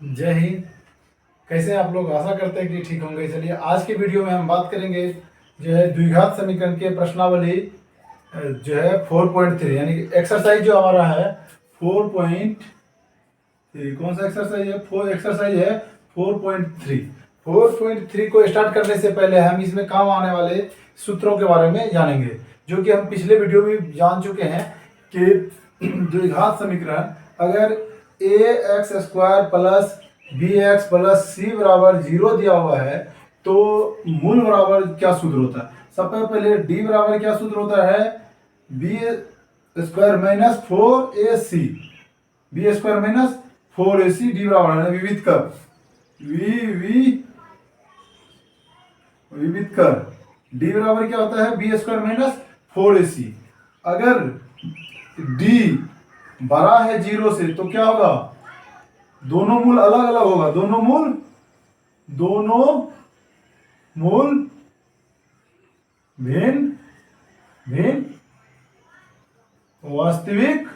जय हिंद। कैसे हैं आप लोग? आशा करते हैं कि ठीक होंगे। चलिए आज की वीडियो में हम बात करेंगे जो है द्विघात समीकरण के प्रश्नावली जो है 4.3 यानी कि एक्सरसाइज जो हमारा है 4.3। कौन सा एक्सरसाइज है? एक्सरसाइज है 4.3। 4.3 को स्टार्ट करने से पहले हम इसमें काम आने वाले सूत्रों के बारे में जानेंगे, जो कि हम पिछले वीडियो में जान चुके हैं कि द्विघात समीकरण अगर A X square plus B X plus C बराबर 0 दिया हुआ है तो मूल बराबर क्या सूत्र होता है? सबसे पहले डी बराबर क्या सूत्र होता है? B square minus 4ac, B square minus 4ac D बराबर है विविध कर विविध कर डी बराबर क्या होता है? B square minus 4ac। अगर डी बड़ा है 0 से तो क्या होगा? दोनों मूल अलग अलग होगा। दोनों मूल भिन्न भिन्न वास्तविक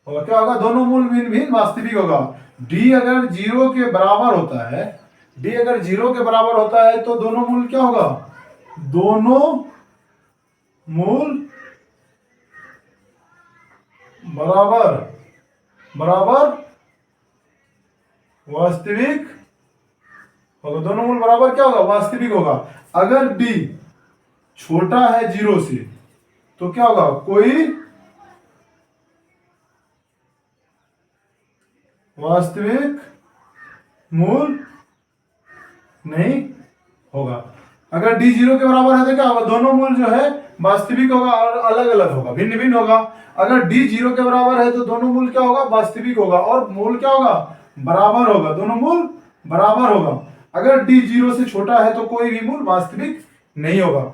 होगा। क्या होगा? दोनों मूल भिन्न भिन्न वास्तविक होगा। डी अगर 0 के बराबर होता है, डी अगर 0 के बराबर होता है तो दोनों मूल क्या होगा? दोनों मूल बराबर वास्तविक होगा। दोनों मूल बराबर क्या होगा? वास्तविक होगा। अगर डी छोटा है 0 से तो क्या होगा? कोई वास्तविक मूल नहीं होगा। अगर डी 0 के बराबर है तो क्या होगा? दोनों मूल जो है वास्तविक होगा और अलग अलग होगा, भिन्न भिन्न होगा। अगर डी 0 के बराबर है तो दोनों मूल क्या होगा? वास्तविक होगा और मूल क्या होगा? बराबर होगा। दोनों मूल बराबर होगा। अगर डी 0 से छोटा है तो कोई भी मूल वास्तविक नहीं होगा।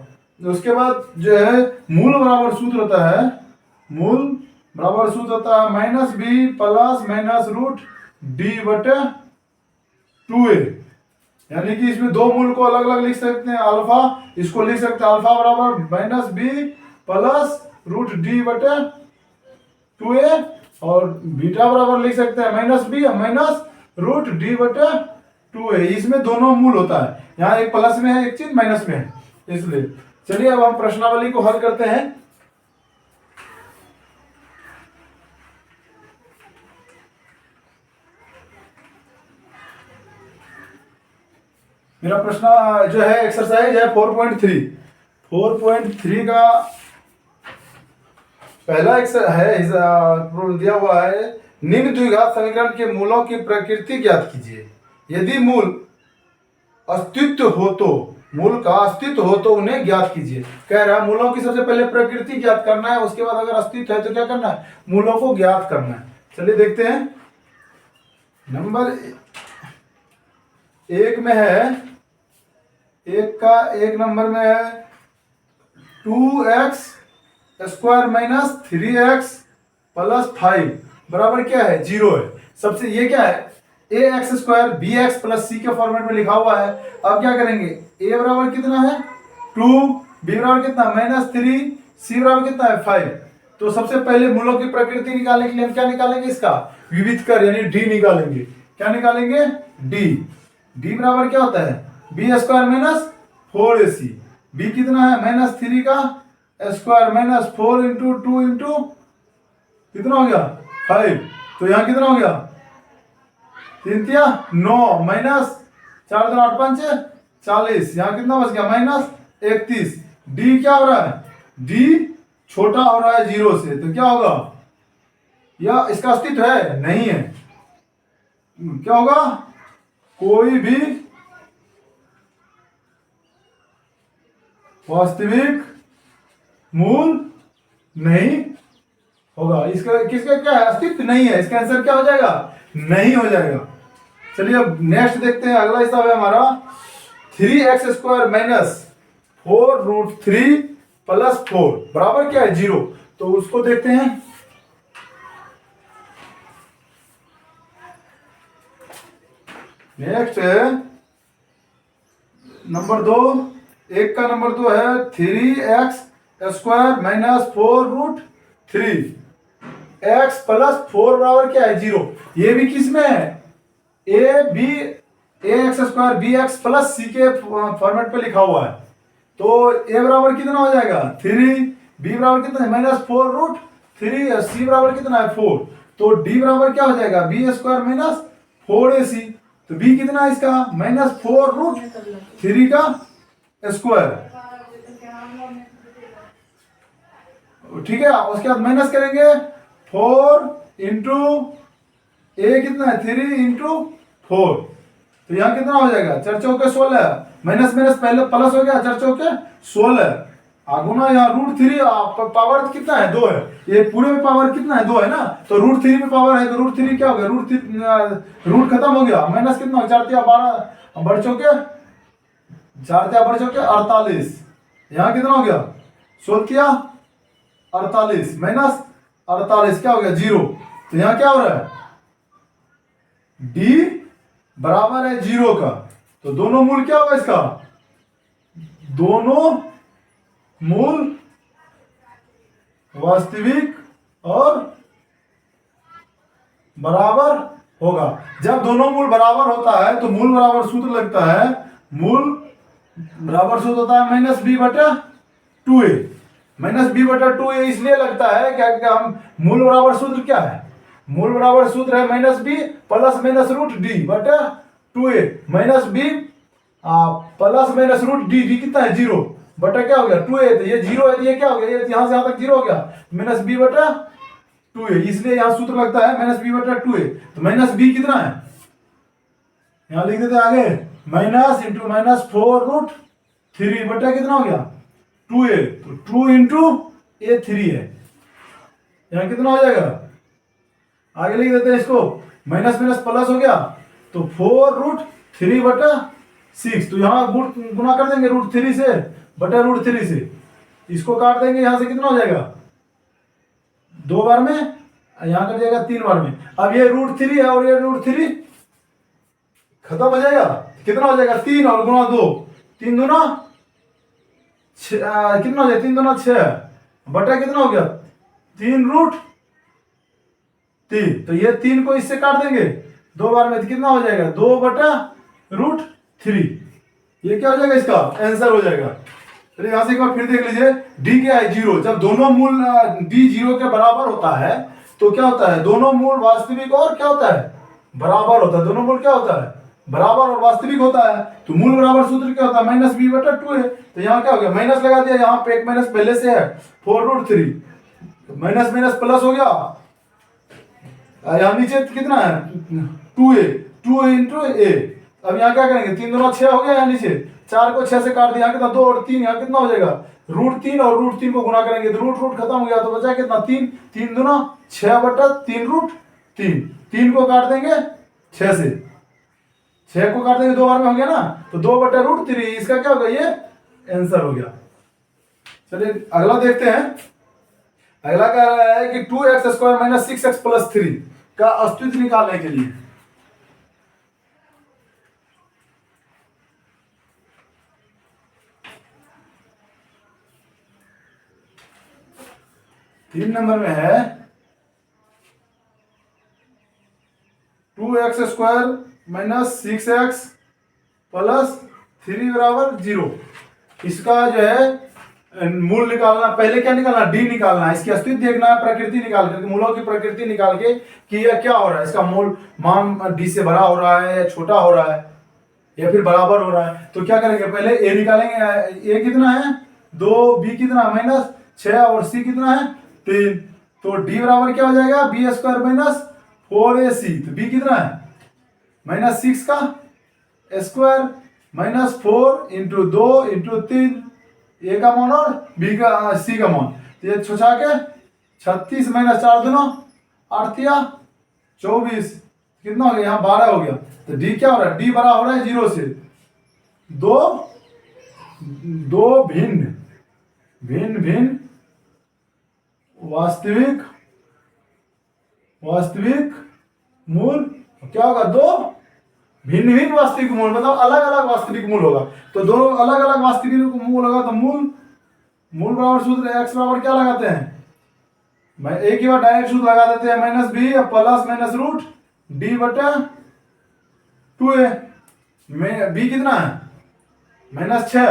उसके बाद जो है मूल बराबर सूत्र होता है, मूल बराबर सूत्र होता है minus B plus minus root D बटे 2a। यानी कि इसमें दो मूल को अलग अलग लिख सकते हैं। अल्फा इसको लिख सकते हैं अल्फा बराबर minus B plus root D बटे 2a और बीटा बराबर लिख सकते हैं minus B minus root D बटे 2a। इसमें दोनों मूल होता है। यहाँ एक प्लस में है, एक चीज माइनस में है, इसलिए चलिए अब हम प्रश्नावली को हल करते हैं। मेरा प्रश्न जो है एक्सरसाइज है 4.3। 4.3 का पहला है दिया हुआ है निम्न द्विघात समीकरण के मूलों की प्रकृति ज्ञात कीजिए। यदि मूल अस्तित्व हो तो मूल का अस्तित्व हो तो उन्हें ज्ञात कीजिए। कह रहा है मूलों की सबसे पहले प्रकृति ज्ञात करना है, उसके बाद अगर अस्तित्व है तो क्या करना है? मूलों को ज्ञात करना है। चलिए देखते हैं। नंबर 1 में है, एक नंबर में है 2x square minus 3x plus 5 बराबर क्या है? 0 है। सबसे ये क्या है? A X square B X plus C के फॉर्मेट में लिखा हुआ है। अब क्या करेंगे? ए बराबर कितना है? 2, बी बराबर कितना? माइनस 3, सी बराबर कितना है? 5। तो सबसे पहले मूलों की प्रकृति निकालने के लिए हम क्या निकालेंगे? इसका विविध कर यानी डी निकालेंगे। क्या निकालेंगे? डी। डी बराबर क्या होता है? B square minus 4ac। B कितना है? माइनस 3 का स्क्वायर माइनस 4 इंटू 2 इंटू कितना हो गया? 5। तो यहाँ कितना हो गया? 3 तिया 9 माइनस 4 2 8 5 40। यहाँ कितना बच गया? माइनस 31। डी क्या हो रहा है? डी छोटा हो रहा है 0 से तो क्या होगा? या इसका अस्तित्व है? नहीं है। क्या होगा? कोई भी वास्तविक मूल नहीं होगा। इसका किसका क्या है? अस्तित्व नहीं है। इसका आंसर क्या हो जाएगा? नहीं हो जाएगा। चलिए अब नेक्स्ट देखते हैं। अगला हिसाब है हमारा 3x square minus 4 root 3 plus 4 बराबर क्या है? 0। तो उसको देखते हैं। नेक्स्ट है नंबर 2। एक का नंबर 2 है 3x square minus 4 root 3 x plus 4 बराबर क्या है? 0। ये भी किस में है? A B A X square B X plus C के फॉर्मेट पे लिखा हुआ है, तो ए बराबर कितना हो जाएगा 3, बी बराबर कितना है -4√3 और सी बराबर कितना है 4, तो डी बराबर क्या हो जाएगा बी स्क्वायर माइनस 4ac, तो बी कितना है इसका -4√3 का स्क्वायर। ठीक है, उसके बाद माइनस करेंगे 4 इंटू ए कितना है 3 इंटू 4, तो यहाँ कितना हो जाएगा 4 चौके 16, माइनस माइनस पहले प्लस हो गया 4 चौके 16, आगुना यहाँ √3 पावर कितना है 2 है, ये पूरे में पावर कितना है 2 है ना, तो √3 में पावर है तो √3 क्या हो गया रूट खत्म हो गया, माइनस कितना 4 × 12 बढ़ चौके 4 × 12 चौके 48, यहाँ कितना हो गया 16 किया 48 माइनस 48 क्या हो गया 0, तो यहाँ क्या हो रहा है डी बराबर है 0 का, तो दोनों मूल क्या होगा इसका, दोनों मूल वास्तविक और बराबर होगा। जब दोनों मूल बराबर होता है तो मूल बराबर सूत्र लगता है, मूल बराबर सूत्र होता है -b/2a, -b/2a इसलिए लगता है क्या हम मूल बराबर सूत्र क्या है, मूल बराबर सूत्र है -b plus minus √d/2a, -b plus minus √d, कितना है 0 बटा क्या हो गया 2a, तो ये 0 है तो ये क्या हो गया, ये यहां से यहां तक 0 हो गया -b/2a, इसलिए यहां सूत्र लगता है -b/2a, तो -b कितना है यहां लिख देते हैं आगे माइनस इंटू -4√3 बटा कितना हो गया 2a, तो 2 इंटू ए 3 है, यहां कितना हो जाएगा आगे लिख देते हैं इसको, माइनस माइनस प्लस हो गया तो 4√3/6, तो यहाँ गुना कर देंगे √3 से बटा √3 से, इसको काट देंगे यहां से कितना हो जाएगा 2 बार में, यहां कट जाएगा 3 बार में, अब ये √3 है और ये √3 खत्म हो जाएगा, कितना हो जाएगा 3 और गुना 2, 3 दूना कितना हो जाएगा 3 दूना 6 बटा कितना हो गया 3√3, तो ये 3 को इससे काट देंगे 2 बार में, तो कितना हो जाएगा 2/√3, ये क्या हो जाएगा इसका आंसर हो जाएगा। चलिए यहां से एक बार फिर देख लीजिए, डी क्या है 0, जब दोनों मूल डी 0 के बराबर होता है तो क्या होता है दोनों मूल वास्तविक और क्या होता है बराबर होता है, दोनों मूल क्या होता है बराबर और वास्तविक होता है, तो मूल बराबर सूत्र क्या होता है -b/2 है, तो यहाँ क्या हो गया माइनस लगा दिया, यहाँ पे एक माइनस पहले से है 4√3, माइनस माइनस प्लस हो गया, यहाँ नीचे कितना है 2a, 2 इंटू a, अब यहाँ क्या करेंगे 3 दूना 6 हो गया, यहाँ नीचे 4 को 6 से काट दिया, कितना 2 और 3, यहाँ कितना हो जाएगा √3 और √3 को गुना करेंगे तो रूट खत्म हो गया, तो बचा कितना 3, 3 दूना 6/3√3, 3 को काट देंगे 6 से, 6 को काट देंगे 2 बार में हो गया ना, तो 2/√3, इसका क्या होगा ये आंसर हो गया। चलिए अगला देखते हैं, अगला कह रहा है कि 2x² - 6x + 3 का अस्तित्व निकालने के लिए, तीन नंबर में है 2x² - 6x + 3 = 0, इसका जो है मूल निकालना, पहले क्या निकालना डी निकालना है, इसकी अस्तित्व देखना है, प्रकृति निकाल करके मूलों की प्रकृति निकाल के कि यह क्या हो रहा है, इसका मूल मान डी से बड़ा हो रहा है या छोटा हो रहा है या फिर बराबर हो रहा है, तो क्या करेंगे पहले ए निकालेंगे, ए कितना है 2, बी कितना -6 और सी कितना है 3, तो डी बराबर क्या हो जाएगा b² - 4ac, तो बी कितना है -6 का स्क्वायर -4 इंटू 2 इंटू 3, ए का मान और बी का सी का मान, तो ये छुछा के 36 - 4 दूना 8 या 24, कितना हो गया यहाँ 12 हो गया, तो डी क्या हो रहा है डी बड़ा हो रहा है 0 से, दो भिन्न भिन्न वास्तविक मूल, क्या होगा 2 भिन्न वास्तविक मूल, मतलब अलग अलग वास्तविक मूल होगा, तो दोनों अलग अलग वास्तविक मूल होगा, तो मूल बराबर सूत्र x बराबर क्या लगाते हैं, मैं एक ही बार डायरेक्ट सूत्र लगा देते हैं -b plus minus √d/2a, 2a में b कितना है -6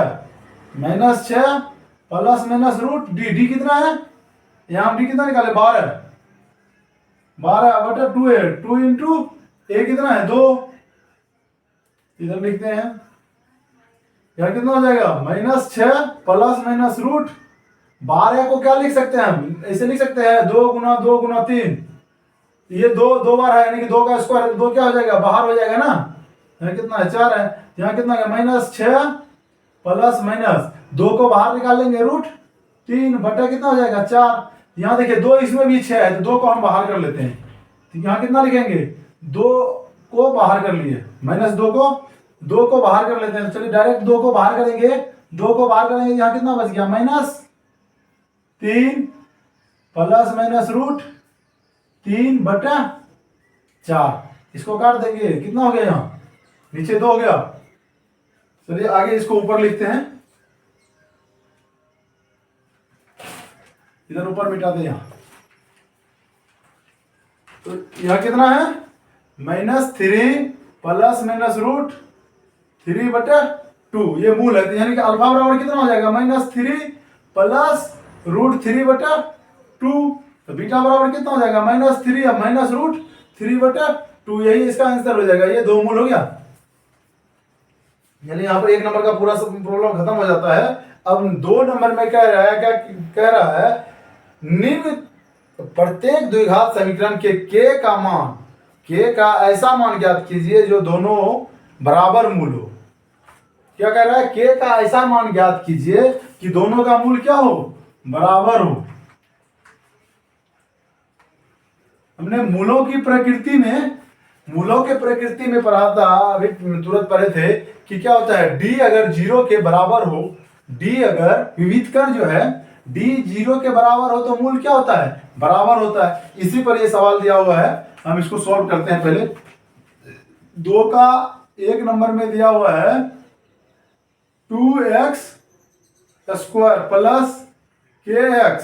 प्लस माइनस रूट डी कितना है, यहाँ डी कितना निकाले 12 बटा 2a 2 इंटू a कितना है 2, इधर लिखते हैं, यहाँ कितना हो जाएगा -6 प्लस माइनस रूट 12 को क्या लिख सकते हैं हम, ऐसे लिख सकते हैं 2 गुना 2 गुना 3, ये दो बार है यानी कि 2 का स्क्वायर है तो 2 क्या हो जाएगा बाहर हो जाएगा ना, यहाँ कितना है 4 है, यहाँ कितना है -6 प्लस माइनस 2 को बाहर निकाल लेंगे रूट 3 बटा कितना हो जाएगा 4, यहाँ देखिए 2 इसमें भी 6 है तो 2 को हम बाहर कर लेते हैं, तो यहाँ कितना लिखेंगे 2 को बाहर कर लिए -2 को बाहर कर लेते हैं, तो चलिए डायरेक्ट 2 को बाहर करेंगे, 2 को बाहर करेंगे यहाँ कितना बच गया -3 प्लस माइनस रूट 3 बटा 4, इसको काट देंगे कितना हो गया यहाँ नीचे 2 हो गया। चलिए आगे इसको ऊपर लिखते हैं, इधर ऊपर मिटा दे यहाँ, तो यहाँ कितना है -3 प्लस माइनस रूट 3 बटा 2, ये मूल है, तो यानी कि अल्फा बराबर कितना हो जाएगा -3 प्लस रूट 3 बटा 2, तो बीटा बराबर कितना हो जाएगा -3 या माइनस रूट 3 बटा 2, यही इसका आंसर हो जाएगा, ये 2 मूल हो गया, यानी यहाँ पर 1 नंबर का पूरा प्रॉब्लम खत्म हो जाता है। अब 2 नंबर में कह रहा है, क्या कह रहा है, निम्न प्रत्येक द्विघात समीकरण के k का मान, k का ऐसा मान ज्ञात कीजिए जो दोनों बराबर मूल हो। क्या कह रहा है, k का ऐसा मान ज्ञात कीजिए कि दोनों का मूल क्या हो बराबर हो। हमने मूलों की प्रकृति में पढ़ा था, अभी तुरंत पढ़े थे कि क्या होता है, d अगर 0 के बराबर हो, d अगर विविध कर जो है d 0 के बराबर हो तो मूल क्या होता है बराबर होता है। इसी पर ये सवाल दिया हुआ है, हम इसको सॉल्व करते हैं। पहले 2 का 1 नंबर में दिया हुआ है 2x square plus kx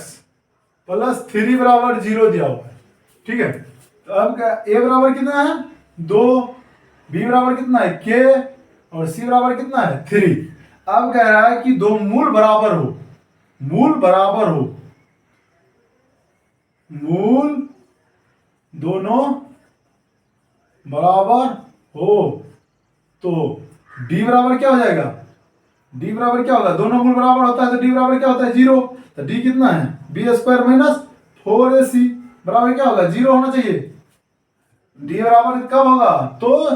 plus 3 बराबर 0 दिया हुआ है, ठीक है। तो अब क्या a बराबर कितना है 2, b बराबर कितना है k और c बराबर कितना है 3। अब कह रहा है कि दो मूल बराबर हो, मूल दोनों बराबर हो तो d बराबर क्या हो जाएगा, d बराबर क्या होगा, दोनों मूल बराबर होता है तो d बराबर क्या होता है 0, तो d कितना है b स्क्वायर माइनस 4ac बराबर क्या होगा 0 होना चाहिए। d बराबर कब होगा, तो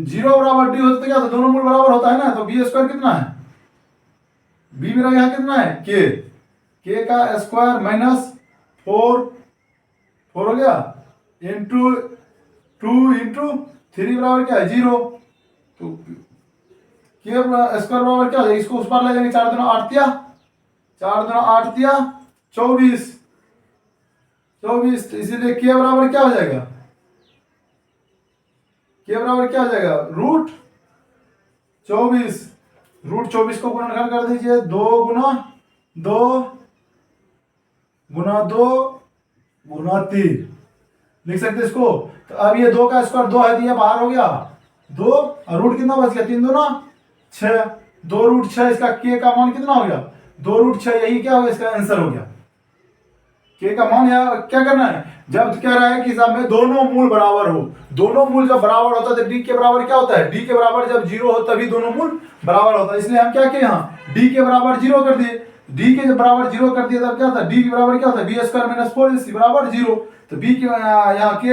0 बराबर d होता तो क्या होता, दोनों मूल बराबर होता है ना, तो b स्क्वायर कितना है, b मेरा यहाँ कितना है k का स्क्वायर माइनस 4 हो गया इंटू 2 इंटू 3 बराबर क्या है 0, तो k स्क्वायर बराबर क्या हो जाएगा, इसको उस पर ले जाएंगे 4 दूना 8 दिया 24, इसीलिए k बराबर क्या हो जाएगा, रूट 24 को गुणनखंड कर दीजिए, 2 गुना 2 गुना 2 गुना 3 लिख सकते इसको। तो अब ये 2 का स्क्वायर 2 है, दिया बाहर हो गया 2 और रूट कितना बच गया 3 दूना 6, 2 रूट 6, इसका k का मान कितना हो गया 2 रूट 6, यही क्या हो गया इसका आंसर हो गया। k का मान यहाँ क्या करना है, जब कह रहा है कि साहब में दोनों मूल बराबर हो, दोनों मूल जब बराबर होता है तो d के बराबर क्या होता है, d के बराबर जब 0 हो तभी दोनों मूल बराबर होता है, इसलिए हम क्या किए यहाँ d के बराबर 0 कर दिए, d के जब बराबर 0 कर दिए तब क्या होता है d के बराबर क्या होता है b स्क्वायर माइनस 4ac बराबर 0, तो b के यहाँ k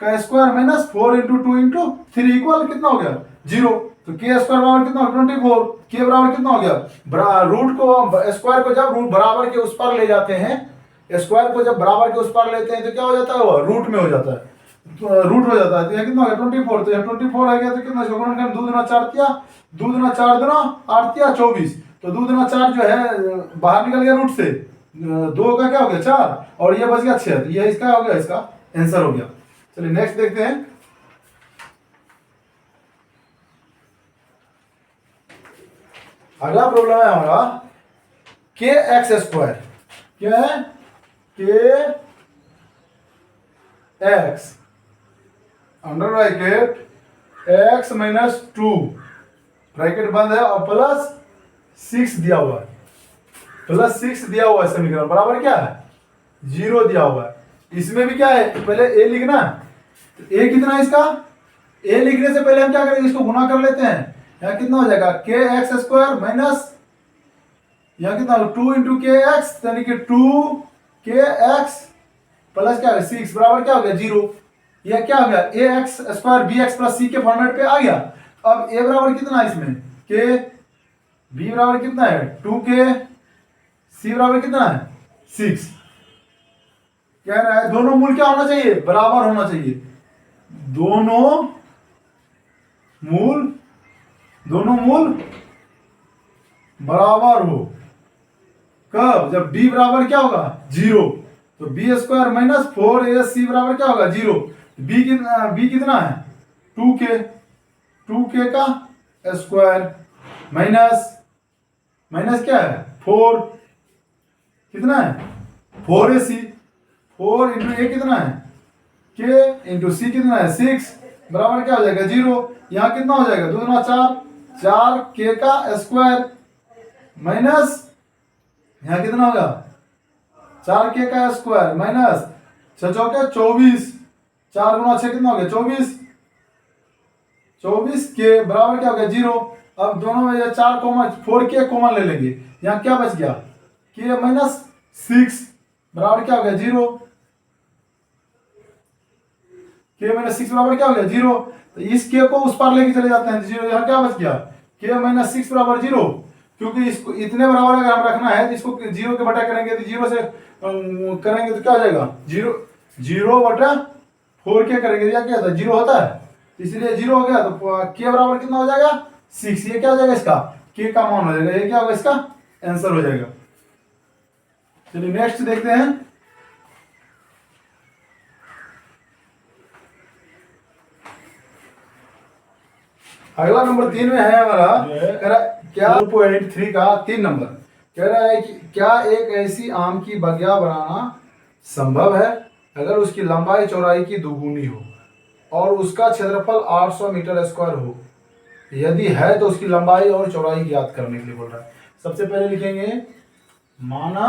का square minus 4 into 2 into 3 equal कितना हो गया 0, तो k स्क्वायर बराबर कितना हो 24, k बराबर कितना हो गया, रूट को स्क्वायर को जब रूट बराबर के उस पर ले जाते हैं, स्क्वायर को जब बराबर के उस पर लेते हैं तो क्या हो जाता है वो रूट में हो जाता है, तो रूट हो जाता है, तो यहाँ कितना हो गया 24, तो यहाँ 24 आ गया तो कितना इसको गुणन करें 2 दूना 4 दिया 2 दूना 4 दूना 8 दिया 24, तो 2 दूना 4 जो है बाहर निकल गया रूट से, 2 का क्या हो गया 4 और ये बच गया 6, तो ये इसका हो गया, इसका आंसर हो गया। चलिए नेक्स्ट देखते हैं। अगला प्रॉब्लम है हमारा के एक्स स्क्वायर, क्या है के x under bracket x minus two, bracket बंद है, और प्लस 6 दिया हुआ है, प्लस 6 दिया हुआ है समीकरण, बराबर क्या है 0 दिया हुआ है। इसमें भी क्या है, पहले ए लिखना, तो ए कितना है इसका, ए लिखने से पहले हम क्या करेंगे, इसको गुना कर लेते हैं। यहाँ कितना हो जाएगा के एक्स स्क्वायर माइनस, यहाँ कितना 2 इंटू के एक्स, यानी कि 2 के एक्स प्लस क्या है 6, बराबर क्या हो गया 0। यह क्या हो गया A X square B X plus C के फॉर्मेट पे आ गया। अब ए बराबर कितना है इसमें, के, बी बराबर कितना है 2 के, सी बराबर कितना है 6। कह रहा है दोनों मूल क्या होना चाहिए, बराबर होना चाहिए। दोनों मूल बराबर हो, कब, जब d बराबर क्या होगा 0, तो बी स्क्वायर माइनस 4ac बराबर क्या होगा 0। बी कितना है 2k का स्क्वायर माइनस क्या है 4, कितना है 4ac, 4 इंटू ए कितना है k इंटू सी कितना है 6, बराबर क्या हो जाएगा 0। यहाँ कितना हो जाएगा 2 दूना 4 k का स्क्वायर माइनस, यहाँ कितना होगा 4k का स्क्वायर माइनस 6 चौके 24, 4 गुना 6 कितना हो गया 24 के, बराबर क्या हो गया 0। अब दोनों में 4 कॉमन, 4k कॉमन ले लेंगे, यहाँ क्या बच गया k माइनस 6, बराबर क्या हो गया 0। k माइनस 6 बराबर क्या हो गया 0। तो इस k को उस पार लेके चले जाते हैं, 0, यहाँ क्या बच गया k माइनस 6 बराबर 0। क्योंकि इसको इतने बराबर अगर हम रखना है तो इसको 0 के बटा करेंगे, तो 0 से करेंगे तो क्या हो जाएगा 0 बटा 4k करेंगे, या क्या होता है 0 होता है, इसलिए 0 हो गया, तो k बराबर कितना हो जाएगा 6। ये क्या हो जाएगा इसका k का मान हो जाएगा, ये क्या होगा इसका आंसर हो जाएगा। चलिए नेक्स्ट देखते हैं। अगला नंबर 3 में है हमारा, कह रहा क्या 4.3 का 3 नंबर कह रहा है कि क्या एक ऐसी आम की बगिया बनाना संभव है अगर उसकी लंबाई चौड़ाई की दोगुनी हो और उसका क्षेत्रफल 800 मीटर स्क्वायर हो। यदि है तो उसकी लंबाई और चौड़ाई ज्ञात करने के लिए बोल रहा है। सबसे पहले लिखेंगे माना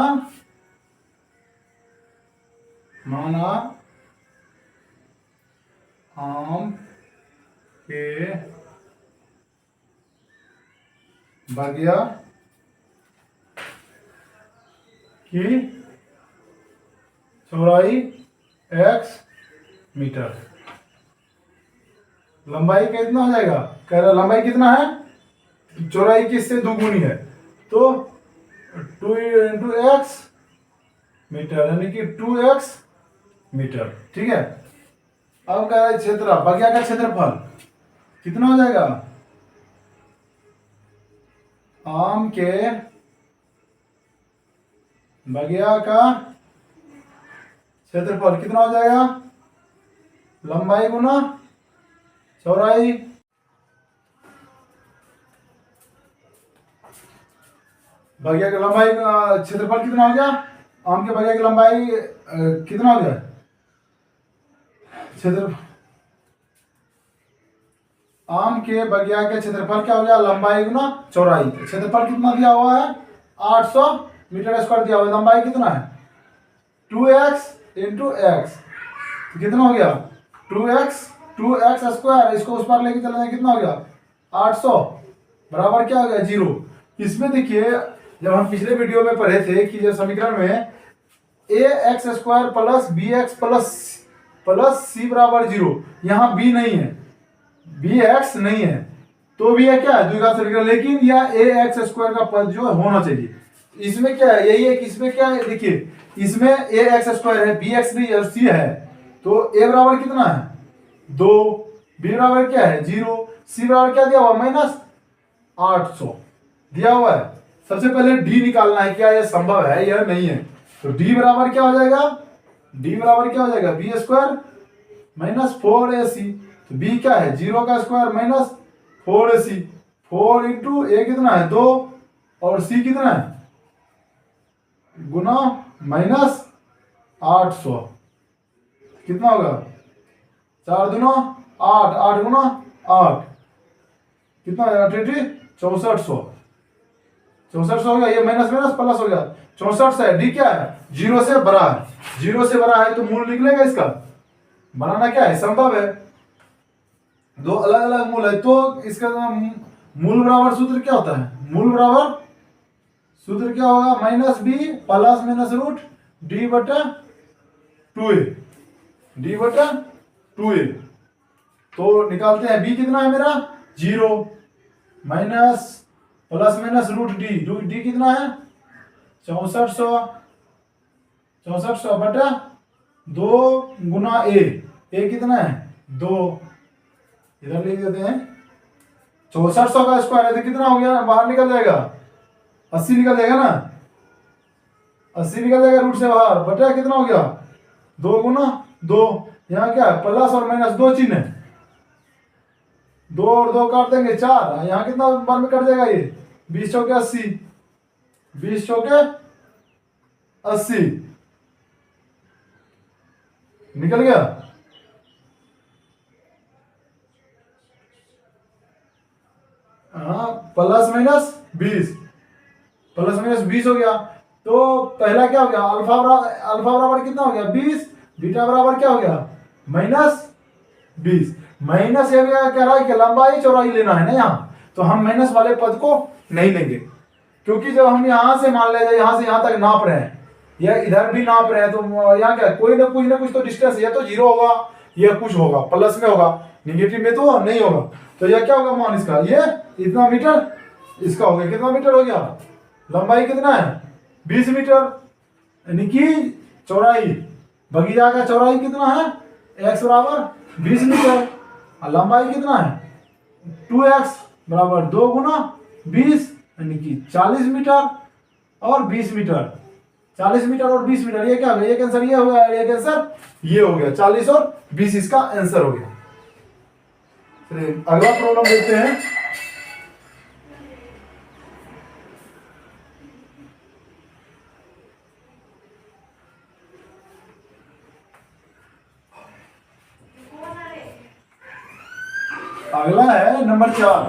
आम के बगिया की चौड़ाई x मीटर, लंबाई कितना हो जाएगा, कह रहा लंबाई कितना है, चौड़ाई किससे दोगुनी है, तो 2 इंटू एक्स मीटर, यानी कि 2x मीटर, ठीक है। अब कह रहा है क्षेत्र, बगिया का क्षेत्रफल कितना हो जाएगा, आम के बगिया का क्षेत्रफल कितना हो जाएगा, लंबाई गुना चौड़ाई, बगिया की लंबाई क्षेत्रफल कितना हो गया, आम के बगिया की लंबाई कितना हो गया क्षेत्र, आम के बगिया के क्षेत्रफल क्या हो गया, लंबाई गुना चौड़ाई। क्षेत्रफल कितना दिया हुआ है 800 मीटर स्क्वायर दिया हुआ है, लंबाई कितना है 2x इंटू एक्स, कितना हो गया 2x स्क्वायर, इसको उस पार लेके चले जाए कितना हो गया 800, बराबर क्या हो गया 0। इसमें देखिए जब हम पिछले वीडियो में पढ़े थे कि जब समीकरण में ax square plus bx plus c बराबर 0, यहाँ b नहीं है, bx नहीं है, तो भी यह क्या है द्विघात समीकरण, लेकिन यह ax स्क्वायर का पद जो होना चाहिए। इसमें क्या है, यही है कि इसमें क्या है, देखिए इसमें ax स्क्वायर है, bx भी और c है, तो a बराबर कितना है 2, b बराबर क्या है 0, c बराबर क्या दिया हुआ माइनस 800 दिया हुआ है। सबसे पहले d निकालना है, क्या यह संभव है या नहीं है, तो d बराबर क्या हो जाएगा, d बराबर क्या हो जाएगा b स्क्वायर माइनस 4ac, तो b क्या है 0 का square minus 4ac, 4 into a कितना है 2 और c कितना है गुना माइनस 800, कितना होगा 4 दूना 8, 8 गुना 8 कितना हो जाएगा 6400। 6400 हो गया, ये माइनस माइनस प्लस हो गया 64 से। डी क्या है, 0 से बड़ा है, 0 से बड़ा है तो मूल निकलेगा इसका। बनाना क्या है, संभव है, दो अलग अलग मूल है तो इसका मूल बराबर सूत्र क्या होता है, मूल बराबर सूत्र क्या होगा, minus B plus minus root D बटा 2a, डी बटा 2a। तो निकालते हैं, बी कितना है मेरा 0 minus plus minus root D, D कितना है 6400 बटा 2 गुना ए कितना है 2, इधर लिख देते हैं 6400 का स्क्वायर है तो कितना हो गया, बाहर निकल जाएगा 80 निकल जाएगा ना, 80 निकल जाएगा रूट से बाहर, बटा कितना हो गया 2 गुना 2, यहाँ क्या है प्लस और माइनस 2 चिन्ह है, 2 और 2 काट देंगे 4, यहाँ कितना बार में कट जाएगा, ये 20 चौके 80, 20 चौके 80 निकल गया। हाँ प्लस माइनस 20, प्लस माइनस 20 हो गया। तो पहला क्या हो गया, अल्फा बराबर कितना हो गया 20, बीटा बराबर क्या हो गया माइनस 20। माइनस ये कह रहा है कि लंबाई चौड़ाई लेना है ना यहाँ, तो हम माइनस वाले पद को नहीं लेंगे, क्योंकि जब हम यहाँ से मान ले यहाँ से यहाँ तक नाप रहे हैं या इधर भी नाप रहे हैं तो यहाँ क्या कोई ना कुछ तो डिस्टेंस, या तो 0 होगा या कुछ होगा, प्लस में होगा, निगेटिव में तो नहीं होगा। तो यह क्या होगा मान इसका, ये इतना मीटर, इसका हो गया कितना मीटर हो गया, लंबाई कितना है 20 मीटर, यानी कि चौड़ाई, बगीचा का चौड़ाई कितना है x बराबर 20 मीटर, और लंबाई कितना है 2x बराबर 2 गुना 20 यानी कि 40 मीटर और 20 मीटर, 40 मीटर और 20 मीटर, ये क्या हो गया, ये आंसर ये हो गया, ये आंसर ये हो गया, 40 और 20 इसका आंसर हो गया। अगला प्रॉब्लम देखते हैं। अगला है नंबर 4,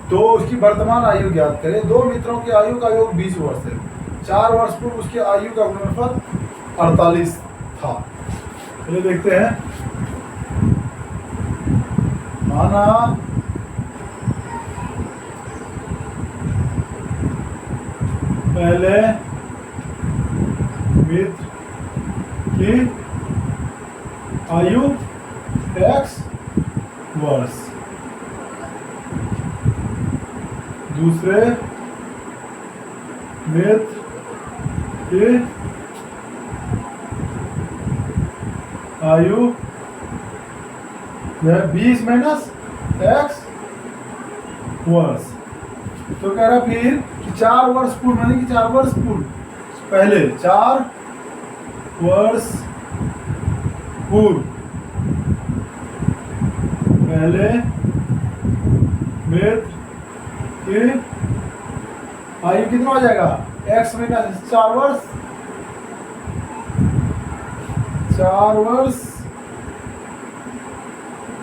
तो उसकी वर्तमान आयु ज्ञात करें। दो मित्रों की आयु का योग 20 वर्ष है, 4 वर्ष पूर्व उसकी आयु का गुणनफल 48 था। चलिए देखते हैं। माना पहले मित्र की आयु x वर्ष, दूसरे मित्र की आयु 20 माइनस x वर्ष। तो कह रहा फिर कि 4 वर्ष पूर्व, यानी कि 4 वर्ष पूर्व पहले, 4 वर्ष पूर्व पहले मित्र की आयु कितना हो जाएगा x माइनस 4 वर्ष, 4 वर्ष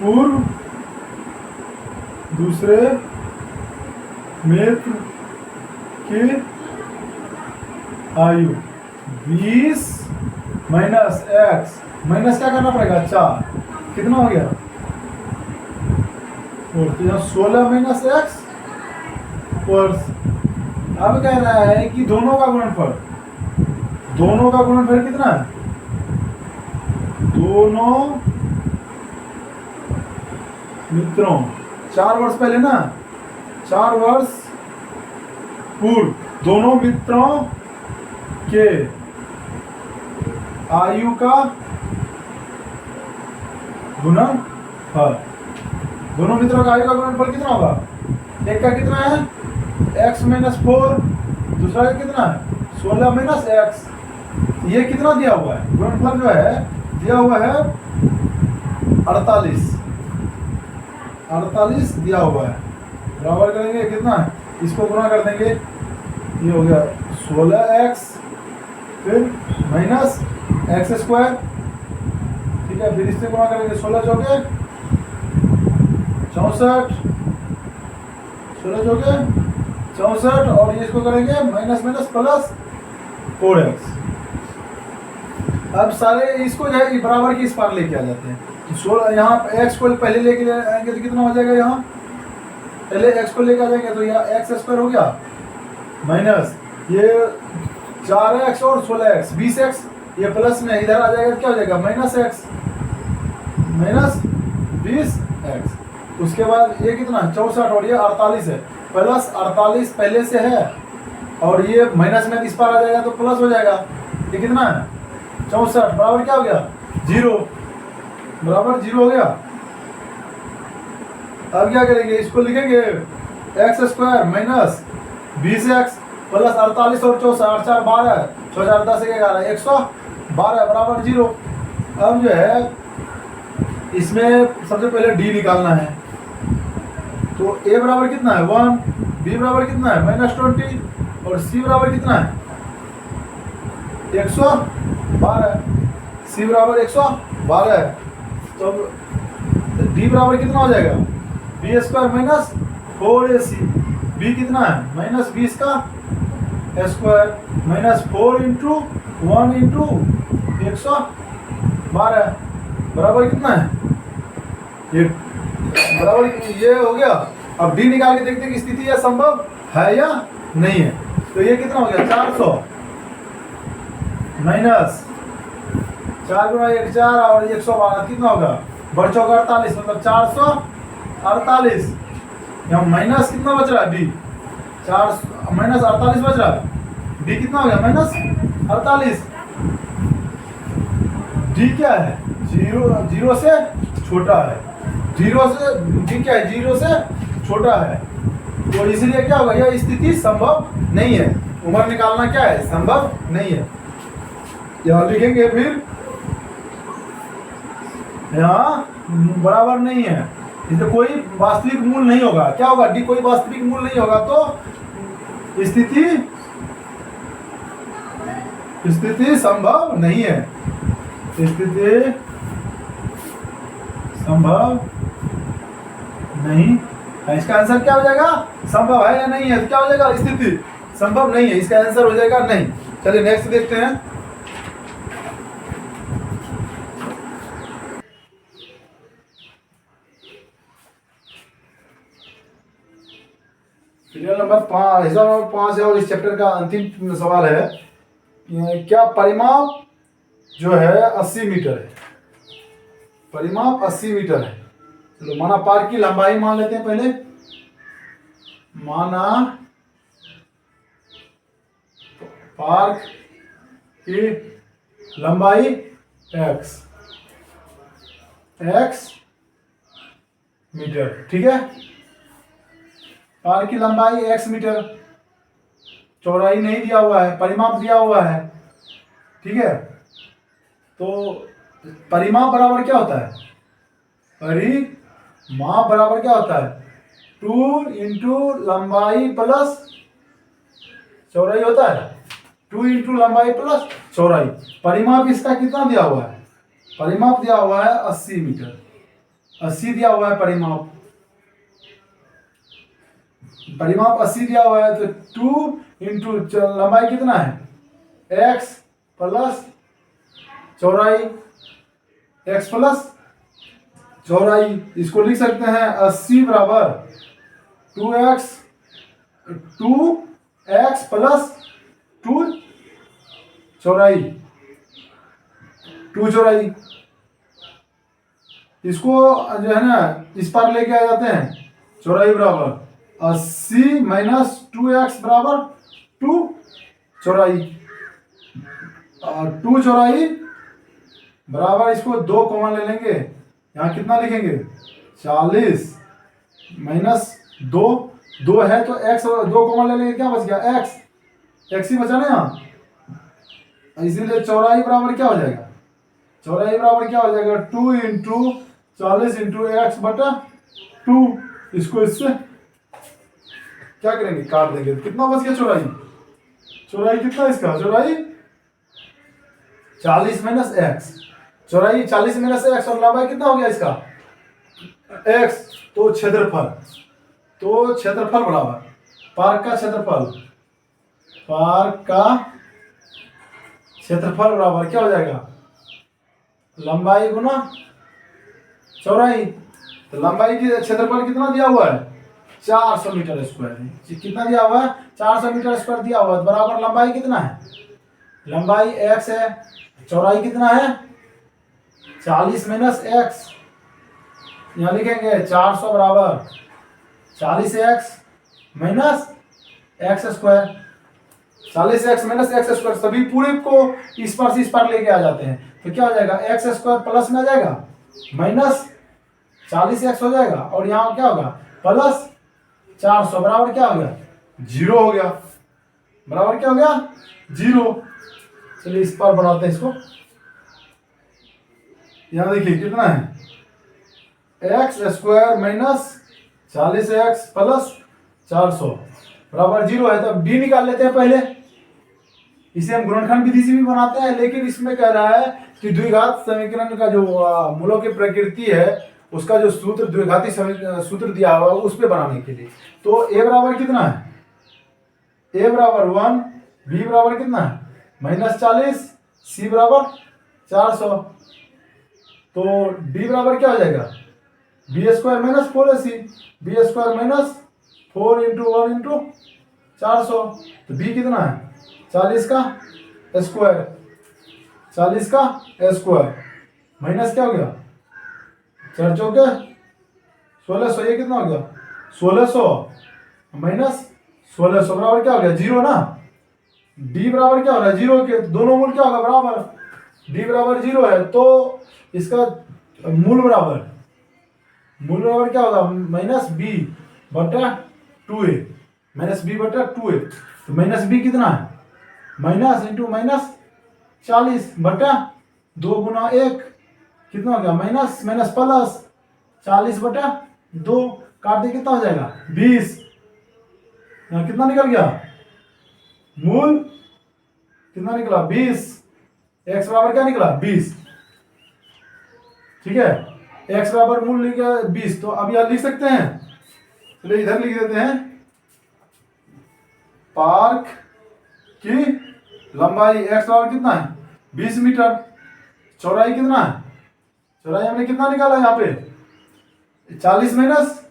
पूर्व दूसरे मित्र की आयु 20 माइनस x, माइनस क्या करना पड़ेगा 4, कितना हो गया, और तो यहाँ 16 माइनस x वर्ष। अब कह रहा है कि दोनों का गुणनफल, दोनों का गुणनफल कितना है, दोनों मित्रों 4 वर्ष पहले ना, 4 वर्ष पूर्व दोनों मित्रों के आयु का गुणनफल, दोनों मित्रों का आयु का गुणनफल कितना होगा, एक का कितना है x माइनस 4, दूसरा का कितना है 16 माइनस x, ये कितना दिया हुआ है, गुणनफल जो है दिया हुआ है 48 दिया हुआ है, बराबर करेंगे कितना है, इसको गुणा कर देंगे, ये हो गया 16x फिर माइनस x स्क्वायर, ठीक है, फिर इससे गुणा करेंगे 16 चौके 64 16 हो गए 64 और ये इसको करेंगे माइनस माइनस प्लस 4x। अब सारे इसको जो है बराबर की इस पार लेके आ जाते हैं। 16 यहाँ x को पहले लेके आएंगे तो कितना हो जाएगा, यहाँ पहले x को लेके आ जाएंगे तो यहाँ एक्स स्क्वायर हो गया माइनस ये 4x और 16x 20x, ये प्लस में इधर आ जाएगा, क्या हो जाएगा माइनस x माइनस 20x। उसके बाद ये कितना 64 और ये 48 है, प्लस 48 पहले से है और ये माइनस में इस पार आ जाएगा तो प्लस हो जाएगा। ये कितना है 64 बराबर क्या हो गया 0, बराबर 0 हो गया। अब क्या करेंगे, इसको लिखेंगे x square minus 20x plus 48 और 64 8 4 12 6 4 10 11 112 बराबर 0। अब जो है इसमें सबसे पहले डी निकालना है, तो a बराबर कितना है 1, b बराबर कितना है -20 और c बराबर कितना है 112, c बराबर 112 है। तो d बराबर कितना हो जाएगा B square minus 4ac, b कितना है माइनस 20 का स्क्वायर माइनस 4 इंटू 1 इंटू 112 बराबर कितना है ये बराबर ये हो गया। अब डी निकाल के देखते हैं कि स्थिति यह संभव है या नहीं है। तो ये कितना हो गया 400 माइनस 4 गुणा 1 4 और 112 कितना होगा बढ़ चौका 48 मतलब 448। यहाँ माइनस कितना बच रहा है डी 4 माइनस 48 बच रहा है, डी कितना हो गया माइनस 48। डी क्या है 0 से छोटा है, 0 से डी क्या है 0 से छोटा है, तो इसलिए क्या होगा यह स्थिति संभव नहीं है। उम्र निकालना क्या है संभव नहीं है। यहाँ लिखेंगे फिर यहाँ बराबर नहीं है, इसमें कोई वास्तविक मूल नहीं होगा। क्या होगा डी कोई वास्तविक मूल नहीं होगा तो स्थिति संभव नहीं है, स्थिति संभव नहीं है। इसका आंसर क्या हो जाएगा संभव है या नहीं है, तो क्या हो जाएगा स्थिति संभव नहीं है, इसका आंसर हो जाएगा नहीं। चलिए नेक्स्ट देखते हैं। सीरियल नंबर 5 हिस्सा नंबर 5 है और इस चैप्टर का अंतिम सवाल है क्या परिमाप जो है 80 मीटर है, परिमाप 80 मीटर है। चलो माना पार्क की लंबाई मान लेते हैं पहले, माना पार्क की लंबाई x मीटर, ठीक है। पार्क की लंबाई x मीटर, चौड़ाई नहीं दिया हुआ है, परिमाप दिया हुआ है, ठीक है। तो परिमाप बराबर क्या होता है, परिमाप बराबर क्या होता है 2 इंटू लंबाई प्लस चौड़ाई होता है, 2 इंटू लंबाई प्लस चौड़ाई। परिमाप इसका कितना दिया हुआ है, परिमाप दिया हुआ है 80 मीटर, 80 दिया हुआ है परिमाप, परिमाप 80 दिया हुआ है। तो 2 इंटू लंबाई कितना है x प्लस चौड़ाई, x प्लस चौड़ाई, इसको लिख सकते हैं 80 बराबर 2x प्लस 2 चौड़ाई, 2 चौड़ाई। इसको जो है ना इस पार लेके आ जाते हैं, चौड़ाई बराबर 80 माइनस 2x बराबर 2 चौड़ाई, और 2 चौड़ाई बराबर इसको 2 कॉमन ले लेंगे, यहाँ कितना लिखेंगे 40 माइनस 2 है तो x 2 कॉमन ले लेंगे, क्या बच गया x ही बचा ना यहाँ, इसीलिए चौड़ाई बराबर क्या हो जाएगा, चौड़ाई बराबर क्या हो जाएगा 2 इंटू 40 इंटू एक्स बटा 2। इसको इससे क्या करेंगे काट देंगे, कितना बच गया चौड़ाई, चौड़ाई कितना इसका चौड़ाई 40 माइनस एक्स, चौड़ाई 40 माइनस एक्स और लंबाई कितना हो गया इसका x, तो क्षेत्रफल, तो क्षेत्रफल बराबर पार्क का क्षेत्रफल, पार्क का क्षेत्रफल बराबर क्या हो जाएगा, लंबाई गुना चौड़ाई। तो लंबाई की क्षेत्रफल कितना दिया हुआ है, 400 मीटर स्क्वायर। कितना दिया हुआ है, 400 मीटर स्क्वायर दिया हुआ है। बराबर लंबाई कितना है, लंबाई x है, चौड़ाई कितना है 40 माइनस एक्स। यहाँ लिखेंगे 400 बराबर 40x minus x square, 40x minus x square. सभी पूरे को इस पार से इस पार लेके आ जाते हैं, तो क्या हो जाएगा, एक्स स्क्वायर प्लस में आ जाएगा माइनस 40x हो जाएगा, और यहाँ क्या होगा प्लस 400 बराबर क्या हो गया, 0 हो गया। बराबर क्या हो गया, 0। चलिए इस पर बनाते हैं इसको। यहाँ देखिए कितना है, x square minus 40x plus 400 बराबर 0 है। तो डी निकाल लेते हैं पहले। इसे हम गुणनखंड विधि से भी बनाते हैं, लेकिन इसमें कह रहा है कि द्विघात समीकरण का जो मूलों की प्रकृति है उसका जो सूत्र द्विघाती सूत्र दिया हुआ है उस पर बनाने के लिए। तो a बराबर कितना है, a बराबर 1, b बराबर कितना है -40, c बराबर 400। तो d बराबर क्या हो जाएगा, B square minus 4ac, B square minus 4 into 1 into 400। तो b कितना है 40 का स्क्वायर, 40 का स्क्वायर माइनस क्या हो गया 4 चौके 1600। ये कितना हो गया 1600 माइनस 1600 बराबर क्या हो गया 0 ना। d बराबर क्या हो रहा है 0 के, दोनों मूल क्या होगा बराबर, d बराबर 0 है। तो इसका मूल बराबर क्या होगा -b/2a, -b/2a। तो -b कितना है, माइनस इंटू माइनस 40/2 गुना 1 कितना हो गया माइनस माइनस प्लस 40/2 काट दे कितना हो जाएगा 20। यहाँ कितना निकल गया, मूल कितना निकला 20। x बराबर क्या निकला 20, ठीक है। x बराबर मूल लिख गया 20। तो अब यहां लिख सकते हैं, चलिए इधर लिख देते हैं, पार्क की लंबाई x बराबर कितना है 20 मीटर, चौड़ाई कितना है, चौड़ाई हमने कितना निकाला यहाँ पे 40 माइनस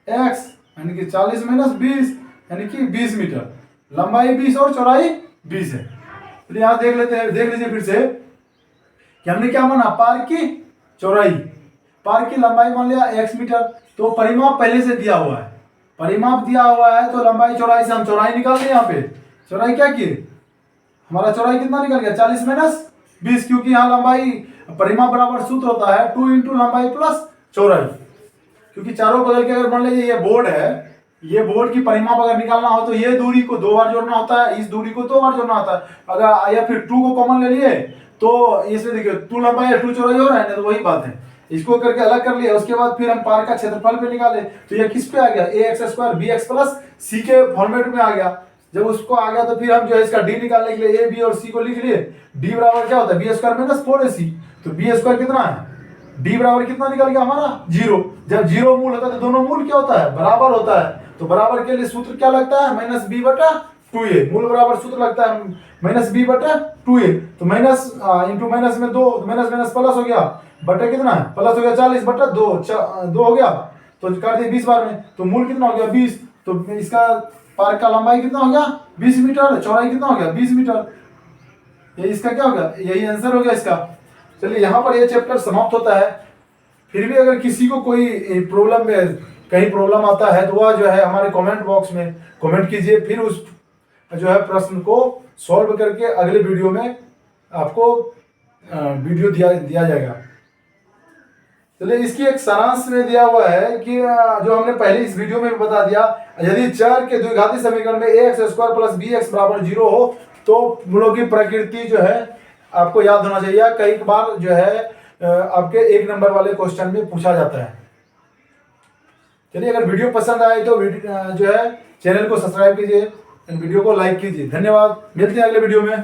एक्स यानी कि 40 माइनस 20 यानी कि 20 मीटर। लंबाई 20 और चौड़ाई 20 है। तो यहाँ देख लेते हैं, देख लीजिए फिर से कि हमने क्या माना, पार्क की चौड़ाई, पार्क की लंबाई मान लिया x मीटर। तो परिमाप पहले से दिया हुआ है, परिमाप दिया हुआ है तो लंबाई चौड़ाई से हम चौड़ाई निकाल दें। यहाँ पे चौड़ाई क्या किए, हमारा चौड़ाई कितना निकल गया 40 माइनस 20, क्योंकि यहाँ लंबाई परिमाप बराबर सूत्र होता है 2 इंटू लंबाई प्लस चौड़ाई। क्योंकि चारों बगल के अगर मान लीजिए ये बोर्ड है, ये बोर्ड की परिमाप अगर निकालना हो तो ये दूरी को 2 बार जोड़ना होता है, इस दूरी को 2 बार जोड़ना होता है। अगर या फिर 2 को कॉमन ले लिए तो इसमें देखिए 2 लंबाई है 2 चौड़ाई हो रहा है ना, तो वही बात है। इसको करके अलग कर लिया, उसके बाद फिर हम पार्क का क्षेत्रफल पे निकाले तो ये किस पे आ गया, A X square B X plus C के फॉर्मेट में आ गया। जब उसको आ गया तो फिर हम जो है इसका डी निकालने के लिए ए बी और सी को लिख लिए। डी बराबर क्या होता है बी स्क्वायर माइनस 4ac। तो बी स्क्वायर कितना है, डी बराबर कितना निकल गया हमारा 0। जब 0 मूल होता है तो दोनों मूल क्या होता है बराबर होता है। तो बराबर के लिए सूत्र क्या लगता है -b/2a। मूल बराबर सूत्र लगता है -b/2a। तो माइनस इंटू माइनस में 2, तो माइनस माइनस प्लस हो गया, बटा कितना है प्लस हो गया 40/2, 2 हो गया तो कर दिए 20 बार में। तो मूल कितना हो गया 20। तो इसका पार्क का लंबाई कितना हो गया 20 मीटर, चौड़ाई कितना हो गया 20 मीटर। ये इसका क्या हो गया, यही आंसर हो गया इसका। चलिए यहाँ पर ये चैप्टर समाप्त होता है। फिर भी अगर किसी को कोई प्रॉब्लम में कहीं प्रॉब्लम आता है तो वह जो है हमारे कमेंट बॉक्स में कमेंट कीजिए, फिर उस जो है प्रश्न को सॉल्व करके अगले वीडियो में आपको वीडियो दिया जाएगा। चलिए इसकी एक सारांश में दिया हुआ है कि जो हमने पहले इस वीडियो में बता दिया, यदि चर के द्विघाती समीकरण में ax स्क्वायर प्लस bx बराबर 0 हो तो मूलों की प्रकृति जो है आपको याद होना चाहिए। कई बार जो है आपके 1 नंबर वाले क्वेश्चन में पूछा जाता है। चलिए अगर वीडियो पसंद आए तो जो है चैनल को सब्सक्राइब कीजिए, वीडियो को लाइक कीजिए। धन्यवाद, मिलते हैं अगले वीडियो में।